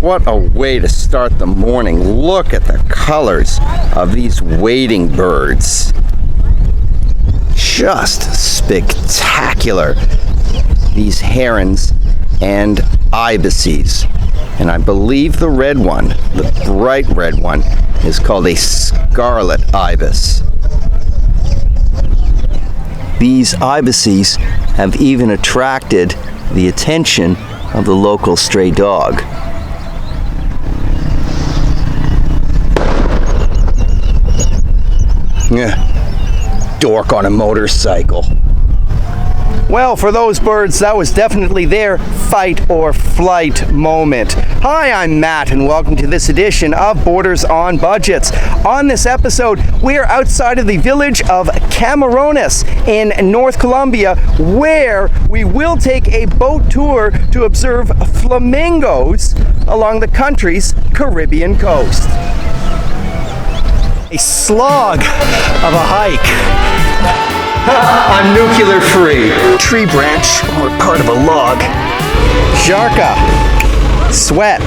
What a way to start the morning. Look at the colors of these wading birds. Just spectacular. These herons and ibises. And I believe the red one, the bright red one, is called a scarlet ibis. These ibises have even attracted the attention of the local stray dog. Dork on a motorcycle. Well, for those birds, that was definitely their fight or flight moment. Hi, I'm Matt, and welcome to this edition of Borders on Budgets. On this episode, we are outside of the village of Camarones in North Colombia, where we will take a boat tour to observe flamingos along the country's Caribbean coast. A slog of a hike. I'm nuclear free. Tree branch or part of a log. Jarka. Sweat.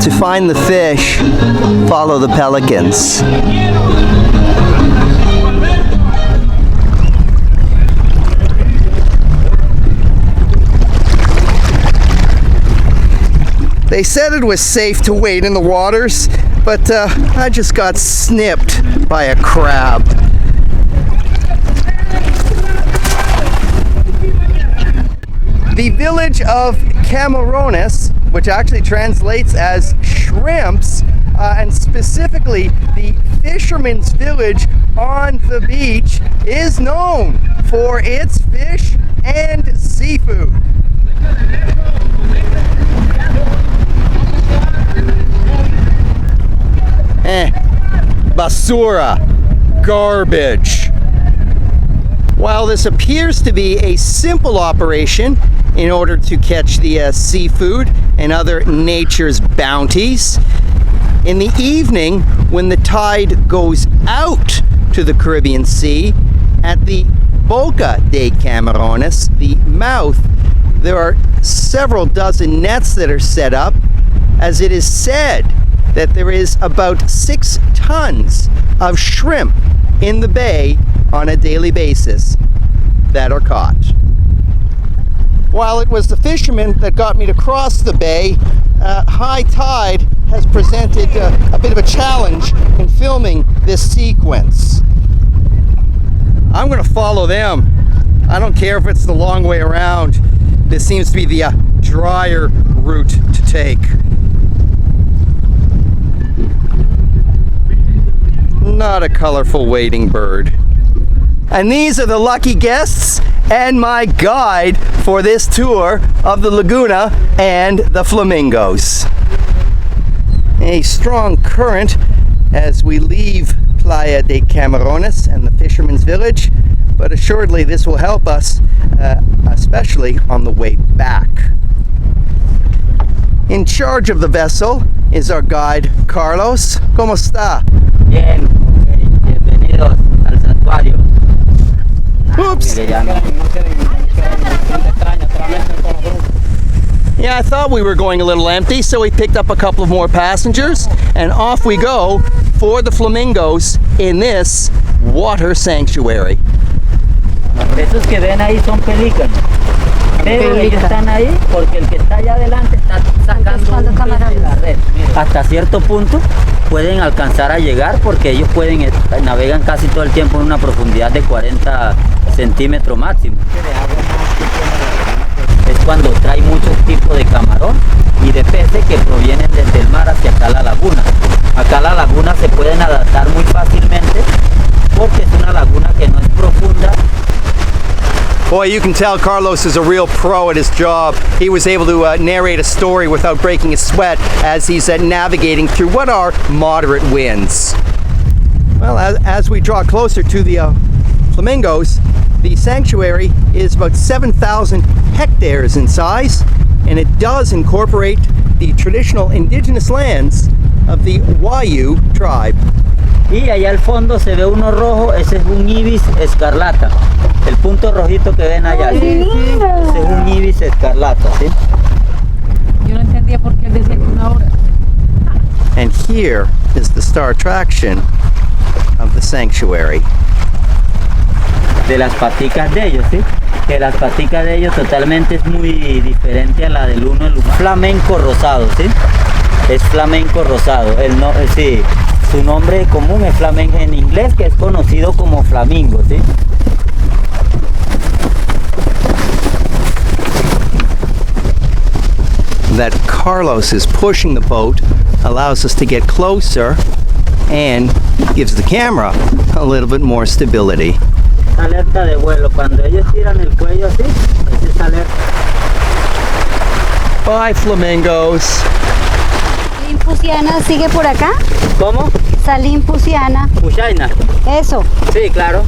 To find the fish, follow the pelicans. They said it was safe to wade in the waters, but I just got snipped by a crab. The village of Camarones, which actually translates as shrimps, and specifically the fisherman's village on the beach, is known for its fish and seafood. Basura. Garbage. While this appears to be a simple operation in order to catch the seafood and other nature's bounties, in the evening when the tide goes out to the Caribbean Sea, at the Boca de Camarones, the mouth, there are several dozen nets that are set up, as it is said that there is about 6 tons of shrimp in the bay on a daily basis that are caught. While it was the fishermen that got me to cross the bay, high tide has presented a bit of a challenge in filming this sequence. I'm going to follow them. I don't care if it's the long way around. This seems to be the drier route to take. Not a colorful wading bird. And these are the lucky guests and my guide for this tour of the laguna and the flamingos. A strong current as we leave Playa de Camarones and the fisherman's village, but assuredly this will help us, especially on the way back. In charge of the vessel is our guide, Carlos. ¿Cómo está? Bien, bienvenidos al Santuario. Oops! Yeah, I thought we were going a little empty, so we picked up a couple of more passengers, and off we go for the flamingos in this water sanctuary. Esos que ven ahí son pelícanos, pero ellos están ahí porque el que está allá adelante está sacando un pez de la red. Hasta cierto punto pueden alcanzar a llegar porque ellos navegan casi todo el tiempo en una profundidad de 40 centímetros máximo. Es cuando trae muchos tipos de camarón y de peces que provienen desde el mar hacia acá la laguna. Acá la laguna se pueden adaptar muy fácilmente porque es una laguna que no es profunda. Boy, you can tell Carlos is a real pro at his job. He was able to narrate a story without breaking a sweat as he's navigating through what are moderate winds. Well, as we draw closer to the flamingos, the sanctuary is about 7,000 hectares in size, and it does incorporate the traditional indigenous lands of the Wayu tribe. Y allá al fondo se ve uno rojo, ese es un ibis escarlata. El punto rojito que ven allá, ese es un ibis escarlata, ¿sí? Yo no entendía por qué él decía que una hora. And here is the star attraction of the sanctuary. De las paticas de ellos, ¿sí? Que las paticas de ellos totalmente es muy diferente a la del uno. El flamenco rosado, ¿sí? Es flamenco rosado. Sí, su nombre común es flamenco en inglés, que es conocido como flamingo, ¿sí? That Carlos is pushing the boat allows us to get closer and gives the camera a little bit more stability. Alerta de vuelo, cuando ellos tiran el cuello así, esa es alerta. Bye, Flamingos. Salim Pusiana sigue por acá. ¿Cómo? Salim Pusiana. Puchaina. Eso. Sí, claro.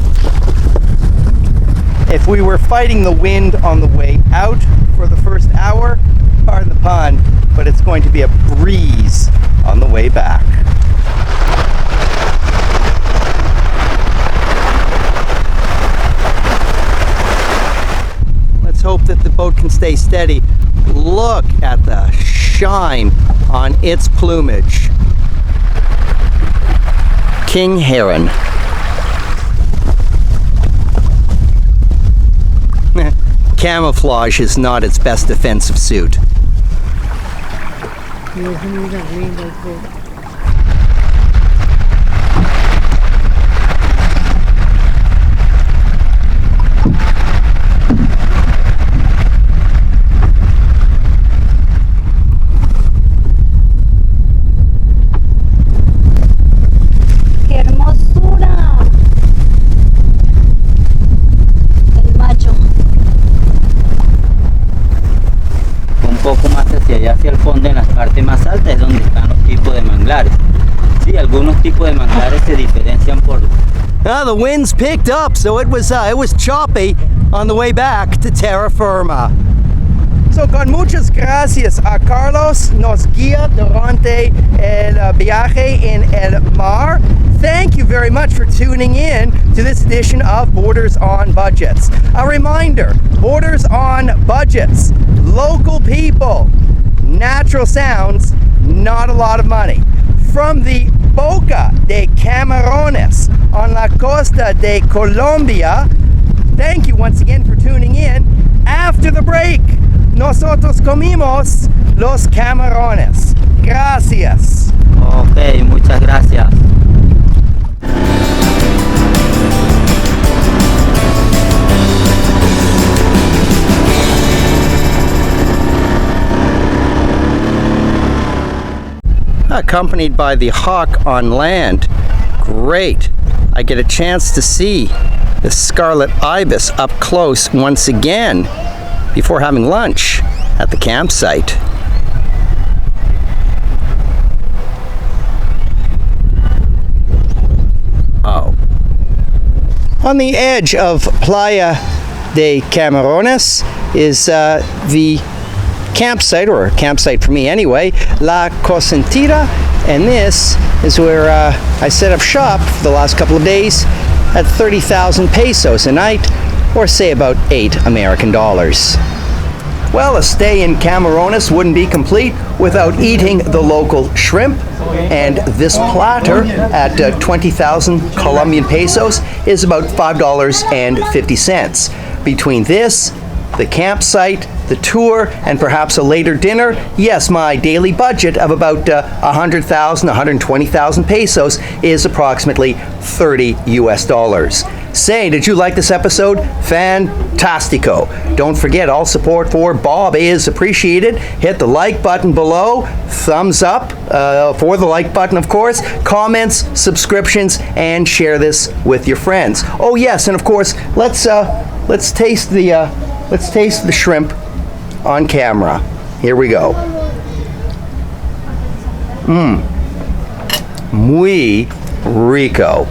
If we were fighting the wind on the way out for the first hour, pardon the pun, but it's going to be a breeze on the way back. Let's hope that the boat can stay steady. Look at the shine on its plumage. King heron. Camouflage is not its best defensive suit. ¡Qué hermosura! El macho. Un poco más hacia allá, hacia el fondo, en las partes más altas, es donde están los tipos de manglares. Sí, algunos tipos de manglares se diferencian por... The winds picked up, so it was choppy on the way back to terra firma. So con muchas gracias a Carlos, nos guía durante el viaje en el mar. Thank you very much for tuning in to this edition of Borders on Budgets. A reminder, Borders on Budgets, local people, natural sounds, not a lot of money. From the Boca de Camarones on la costa de Colombia, thank you once again for tuning in. After the break, nosotros comimos los camarones. Gracias. Ok, muchas gracias. Accompanied by the hawk on land. Great. I get a chance to see the scarlet ibis up close once again before having lunch at the campsite. Oh. On the edge of Playa de Camarones is the campsite, or a campsite for me anyway, La Cosentita, and this is where I set up shop for the last couple of days at 30,000 pesos a night, or say about $8 American. Well, a stay in Camarones wouldn't be complete without eating the local shrimp, and this platter at 20,000 Colombian pesos is about $5.50. Between this, the campsite, the tour, and perhaps a later dinner, yes, my daily budget of about 100,000, 120,000 pesos is approximately $30 US. Say, did you like this episode? Fantastico. Don't forget, all support for Bob is appreciated. Hit the like button below, thumbs up for the like button, of course, comments, subscriptions, and share this with your friends. Oh yes, and of course, let's taste the shrimp on camera. Here we go. Muy rico.